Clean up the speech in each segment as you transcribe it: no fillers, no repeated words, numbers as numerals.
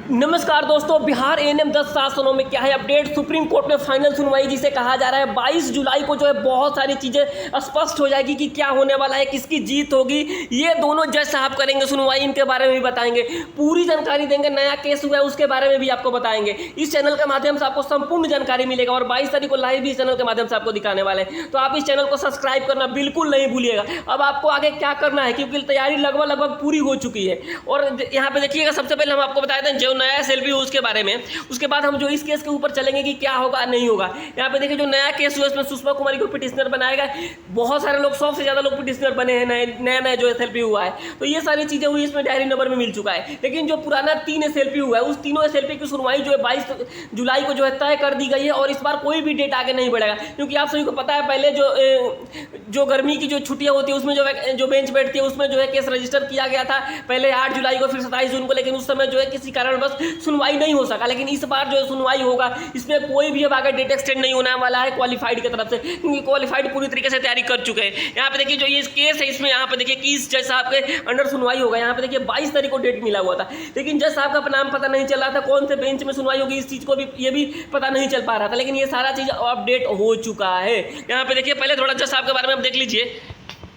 नमस्कार दोस्तों, बिहार एएनएम 10 शासनों में क्या है अपडेट। सुप्रीम कोर्ट में फाइनल सुनवाई जिसे कहा जा रहा है 22 जुलाई को जो है बहुत सारी चीज़ें स्पष्ट हो जाएगी कि क्या होने वाला है, किसकी जीत होगी। ये दोनों जज साहब करेंगे सुनवाई, इनके बारे में भी बताएंगे, पूरी जानकारी देंगे। नया केस हुआ है उसके बारे में भी आपको बताएंगे। इस चैनल के माध्यम से आपको संपूर्ण जानकारी मिलेगा और 22 तारीख को लाइव भी इस चैनल के माध्यम से आपको दिखाने वाले हैं। तो आप इस चैनल को सब्सक्राइब करना बिल्कुल नहीं भूलिएगा। अब आपको आगे क्या करना है, क्योंकि तैयारी लगभग पूरी हो चुकी है। और यहाँ पे देखिएगा, सबसे पहले हम आपको बताए थे जो नया एसएलपी उसके बारे में, उसके बाद हम जो इस केस के ऊपर चलेंगे कि क्या होगा नहीं होगा। यहाँ पे देखिए जो नया केस हुआ इसमें सुषमा कुमारी को पिटिशनर बनाया गया। बहुत सारे लोग, 100 से ज़्यादा लोग पिटिशनर बने हैं नया जो एसएलपी हुआ है। तो ये सारी चीज़ें हुई, इसमें डायरी नंबर में मिल चुका है। लेकिन जो पुराना 3 एसएलपी हुआ है उस तीनों एसएलपी की सुनवाई जो है 22 जुलाई को जो है तय कर दी गई है। और इस बार कोई भी डेट आगे नहीं बढ़ेगा, क्योंकि आप सभी को पता है पहले जो गर्मी की जो छुट्टियां होती है उसमें जो बेंच बैठती है उसमें जो है केस रजिस्टर किया गया था पहले 8 जुलाई को, फिर 27 जून को। लेकिन उस समय जो है किसी कारण बस सुनवाई नहीं हो सका। लेकिन इस बार जो सुनवाई होगा इसमें कोई भी अब आगे डेट एक्सटेंड नहीं होने वाला है क्वालिफाइड की तरफ से, क्योंकि क्वालिफाइड पूरी तरीके से तैयारी कर चुके हैं। यहाँ पे देखिए जो ये केस है इसमें यहाँ पे देखिए कि इस जज साहब के अंडर सुनवाई होगा। यहाँ पे देखिए 22 तारीख को डेट मिला हुआ था, लेकिन जज साहब का नाम पता नहीं चल रहा था, कौन से बेंच में सुनवाई होगी इस चीज को भी ये भी पता नहीं चल पा रहा था। लेकिन ये सारा चीज अपडेट हो चुका है। यहाँ पे देखिए पहले थोड़ा जज साहब के बारे में आप देख लीजिए।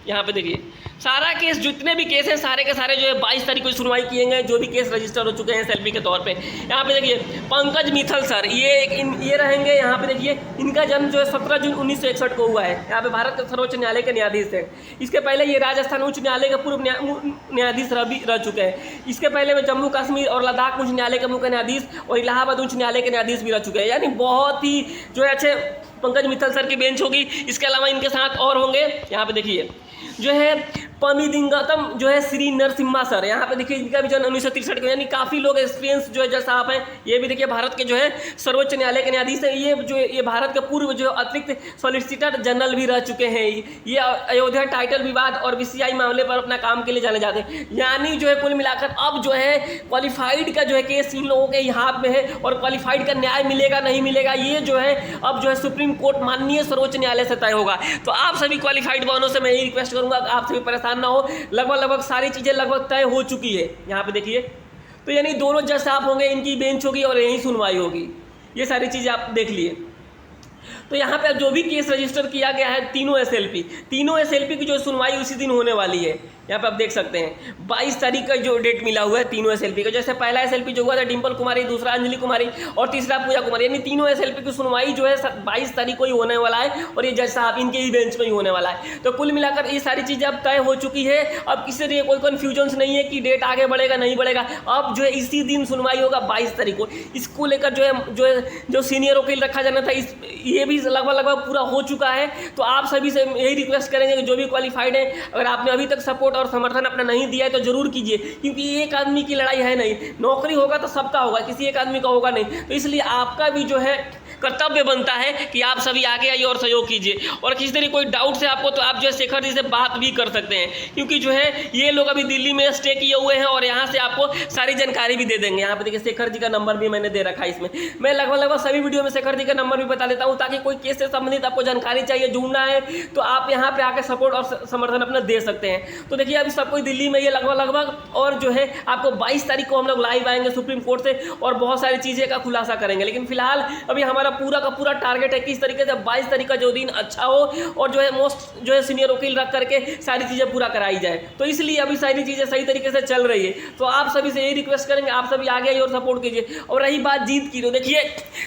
यहाँ पे देखिए सारा केस, जितने भी केस हैं सारे के सारे जो है 22 तारीख को सुनवाई किए गए, जो भी केस रजिस्टर हो चुके हैं एसएलपी के तौर पे। यहाँ पे देखिए पंकज मित्तल सर ये रहेंगे। यहाँ पे देखिए इनका जन्म जो है 17 जून 1961 को हुआ है। यहाँ पे भारत के सर्वोच्च न्यायालय के न्यायाधीश थे। इसके पहले ये राजस्थान उच्च न्यायालय के पूर्व न्यायाधीश रह चुके हैं। इसके पहले में जम्मू कश्मीर और लद्दाख उच्च न्यायालय के मुख्य न्यायाधीश और इलाहाबाद उच्च न्यायालय के न्यायाधीश भी रह चुके हैं। यानी बहुत ही जो है अच्छे पंकज मित्तल सर की बेंच होगी। इसके अलावा इनके साथ और होंगे, यहाँ पे देखिए जो है पमिदिंगतम जो है श्री नरसिम्हा सर। यहाँ पे देखिए इनका भी जन्म 1963 को, यानी काफ़ी लोग एक्सपीरियंस जो है जज साहब हैं। ये भी देखिए भारत के जो है सर्वोच्च न्यायालय के न्यायाधीश हैं। ये भारत के पूर्व जो अतिरिक्त सॉलिसिटर जनरल भी रह चुके हैं। ये अयोध्या टाइटल विवाद और बीसीआई मामले पर अपना काम के लिए जाने जाते हैं। यानी जो है कुल मिलाकर अब जो है क्वालिफाइड का जो है केस इन लोगों के ही हाथ में है। और क्वालिफाइड का न्याय मिलेगा नहीं मिलेगा ये जो है अब जो है सुप्रीम कोर्ट माननीय सर्वोच्च न्यायालय से तय होगा। तो आप सभी क्वालिफाइड वालों से मैं यही रिक्वेस्ट करूंगा, आप सभी परेशान ना हो। लगभग सारी चीजें लगभग तय हो चुकी है। यहाँ पे देखिए तो यानी दोनों जज साहब होंगे, इनकी बेंच होगी और यही सुनवाई होगी। ये सारी चीजें आप देख लिए। तो यहाँ पे जो भी केस रजिस्टर किया गया है तीनों एसएलपी की जो सुनवाई उसी दिन होने वाली है। यहाँ पे आप देख सकते हैं 22 तारीख का जो डेट मिला हुआ है तीनों एसएलपी का। जैसे पहला एसएलपी जो हुआ था डिंपल कुमारी, दूसरा अंजलि कुमारी और तीसरा पूजा कुमारी, यानी तीनों एसएलपी की सुनवाई जो है 22 तारीख को ही होने वाला है। और ये जज साहब इनके ही बेंच में ही होने वाला है। तो कुल मिलाकर ये सारी चीज़ें अब तय हो चुकी है। अब किसी लिए कोई कन्फ्यूजन नहीं है कि डेट आगे बढ़ेगा नहीं बढ़ेगा। अब जो है इसी दिन सुनवाई होगा 22 तारीख को। इसको लेकर जो सीनियर वकील रखा जाना था ये भी लगभग पूरा हो चुका है। तो आप सभी से यही रिक्वेस्ट करेंगे कि जो भी क्वालिफाइड है, अगर आपने अभी तक सपोर्ट और समर्थन अपना नहीं दिया है तो जरूर कीजिए, क्योंकि एक आदमी की लड़ाई है नहीं। नौकरी होगा तो सबका होगा, किसी एक आदमी का होगा नहीं। तो इसलिए आपका भी जो है कर्तव्य बनता है कि आप सभी आगे आइए और सहयोग कीजिए। और किसी तरह कोई डाउट से आपको तो आप जो है शेखर जी से बात भी कर सकते हैं, क्योंकि जो है ये लोग अभी दिल्ली में स्टे किए हुए हैं और यहाँ से आपको सारी जानकारी भी दे देंगे। यहाँ पे देखिए शेखर जी का नंबर भी मैंने दे रखा है इसमें। मैं लगभग सभी वीडियो में शेखर जी का नंबर भी बता देता हूँ, ताकि कोई केस से संबंधित आपको जानकारी चाहिए, जुड़ना है तो आप यहाँ पे आकर सपोर्ट और समर्थन अपना दे सकते हैं। तो देखिए अभी सब कोई दिल्ली में ये लगभग और जो है आपको 22 तारीख को हम लोग लाइव आएंगे सुप्रीम कोर्ट से और बहुत सारी चीज़ें का खुलासा करेंगे। लेकिन फिलहाल अभी हमारा पूरा का पूरा टारगेट है कि इस तरीके से 22 तारीख का जो दिन अच्छा हो और जो है मोस्ट जो है सीनियर वकील रख करके सारी चीज़ें पूरा कराई जाए। तो इसलिए अभी सारी चीज़ें सही तरीके से चल रही है। तो आप सभी से यही रिक्वेस्ट करेंगे, आप सभी आगे आइए और सपोर्ट कीजिए। और रही बात जीत की, तो देखिए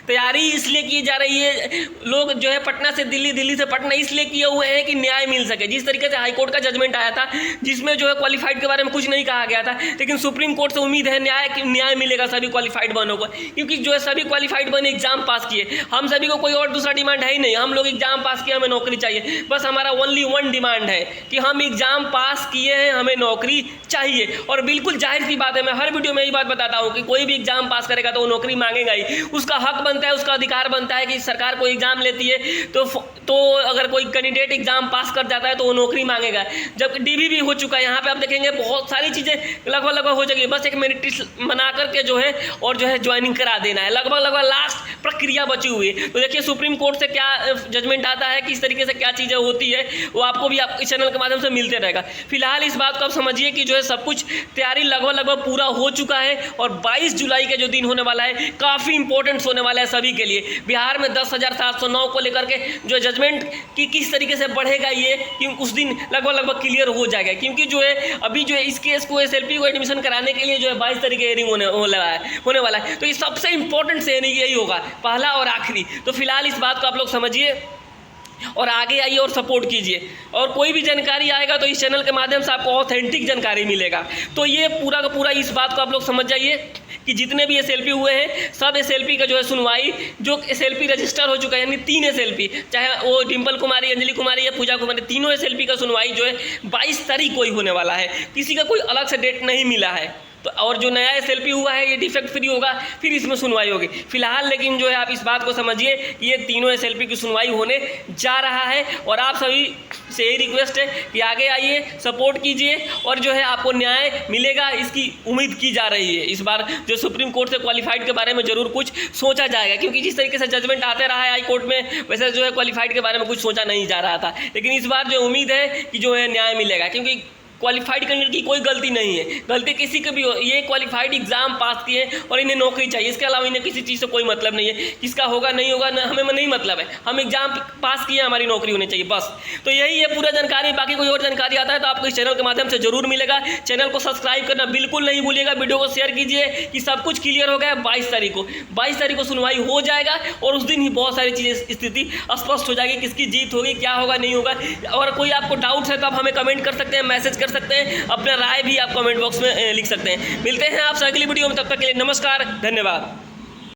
तैयारी इसलिए की जा रही है, लोग जो है पटना से दिल्ली, दिल्ली से पटना इसलिए किए हुए हैं कि न्याय मिल सके। जिस तरीके से हाईकोर्ट का जजमेंट आया था जिसमें जो है क्वालिफाइड के बारे में कुछ नहीं कहा गया था, लेकिन सुप्रीम कोर्ट से उम्मीद है न्याय मिलेगा सभी क्वालिफाइड बनों को, क्योंकि जो है सभी क्वालिफाइड बने एग्जाम पास किए। हम सभी को कोई और दूसरा डिमांड है ही नहीं। हम लोग एग्जाम पास किए, हमें नौकरी चाहिए। बस हमारा ओनली वन डिमांड है कि हम एग्जाम पास किए हैं, हमें नौकरी चाहिए। और बिल्कुल जाहिर सी बात है, मैं हर वीडियो में यही बात बताता हूँ कि कोई भी एग्जाम पास करेगा तो वो नौकरी मांगेगा ही। उसका हक बनता है, उसका अधिकार बनता है कि सरकार कोई एग्जाम लेती है तो अगर कोई कैंडिडेट एग्जाम पास कर जाता है तो वो नौकरी मांगेगा। जब डीबी भी हो चुका है, यहाँ पे आप देखेंगे बहुत सारी चीज़ें लगभग हो जाएगी। बस एक मेरिट लिस्ट बना करके जो है और जो है ज्वाइनिंग करा देना है। लगभग लास्ट प्रक्रिया बची बची हुई है। तो देखिए सुप्रीम कोर्ट से क्या जजमेंट आता है, किस तरीके से क्या चीज़ें होती है, वो आपको भी आप इस चैनल के माध्यम से मिलते रहेगा। फिलहाल इस बात को आप समझिए कि जो है सब कुछ तैयारी लगभग पूरा हो चुका है और 22 जुलाई का जो दिन होने वाला है काफ़ी इंपॉर्टेंट होने वाला है सभी के लिए। बिहार में 10,709 को लेकर के जो जजमेंट की किस तरीके से बढ़ेगा ये कि उस दिन लगभग क्लियर हो जाएगा, क्योंकि जो है अभी जो है इस केस को SLP को एडमिशन कराने के लिए जो है 22 तारीख हेयरिंग होने वाला है। तो ये सबसे इंपॉर्टेंट हेयरिंग यही होगा, पहला और आखिरी। तो फिलहाल इस बात को आप लोग समझिए और आगे आइए और सपोर्ट कीजिए, और कोई भी जानकारी आएगा तो इस चैनल के माध्यम से आपको ऑथेंटिक जानकारी मिलेगा। तो ये पूरा का पूरा इस बात को आप लोग समझ जाइए कि जितने भी SLP हुए हैं सब SLP का जो है सुनवाई, जो SLP रजिस्टर हो चुका है, यानी 3 SLP, चाहे वो डिम्पल कुमारी, अंजलि कुमारी या पूजा कुमारी, तीनों SLP का सुनवाई जो है 22 तारीख को ही होने वाला है। किसी का कोई अलग से डेट नहीं मिला है। तो और जो नया SLP हुआ है ये डिफेक्ट फ्री होगा, फिर इसमें सुनवाई होगी। फिलहाल लेकिन जो है आप इस बात को समझिए कि ये तीनों SLP की सुनवाई होने जा रहा है, और आप सभी से यही रिक्वेस्ट है कि आगे आइए, सपोर्ट कीजिए, और जो है आपको न्याय मिलेगा इसकी उम्मीद की जा रही है। इस बार जो सुप्रीम कोर्ट से क्वालिफाइड के बारे में ज़रूर कुछ सोचा जाएगा, क्योंकि जिस तरीके से जजमेंट आते रहा है हाई कोर्ट में, वैसे जो है क्वालिफाइड के बारे में कुछ सोचा नहीं जा रहा था। लेकिन इस बार जो उम्मीद है कि जो है न्याय मिलेगा, क्योंकि क्वालिफाइड कैंडिडेट की कोई गलती नहीं है, गलती किसी की भी हो, ये क्वालिफाइड एग्जाम पास किए और इन्हें नौकरी चाहिए, इसके अलावा इन्हें किसी चीज़ से कोई मतलब नहीं है। किसका होगा नहीं होगा हमें नहीं मतलब है, हम एग्जाम पास किए, हमारी नौकरी होनी चाहिए, बस। तो यही है पूरा जानकारी। बाकी कोई और जानकारी आता है तो आपको इस चैनल के माध्यम से जरूर मिलेगा। चैनल को सब्सक्राइब करना बिल्कुल नहीं भूलिएगा, वीडियो को शेयर कीजिए कि सब कुछ क्लियर हो गया। 22 तारीख को सुनवाई हो जाएगा, और उस दिन ही बहुत सारी चीज़ें स्थिति स्पष्ट हो जाएगी, किसकी जीत होगी, क्या होगा नहीं होगा। और कोई आपको डाउट्स है तो आप हमें कमेंट कर सकते हैं, मैसेज कर सकते हैं, अपने राय भी आप कमेंट बॉक्स में लिख सकते हैं। मिलते हैं आपसे अगली वीडियो में, तब तक के लिए नमस्कार, धन्यवाद।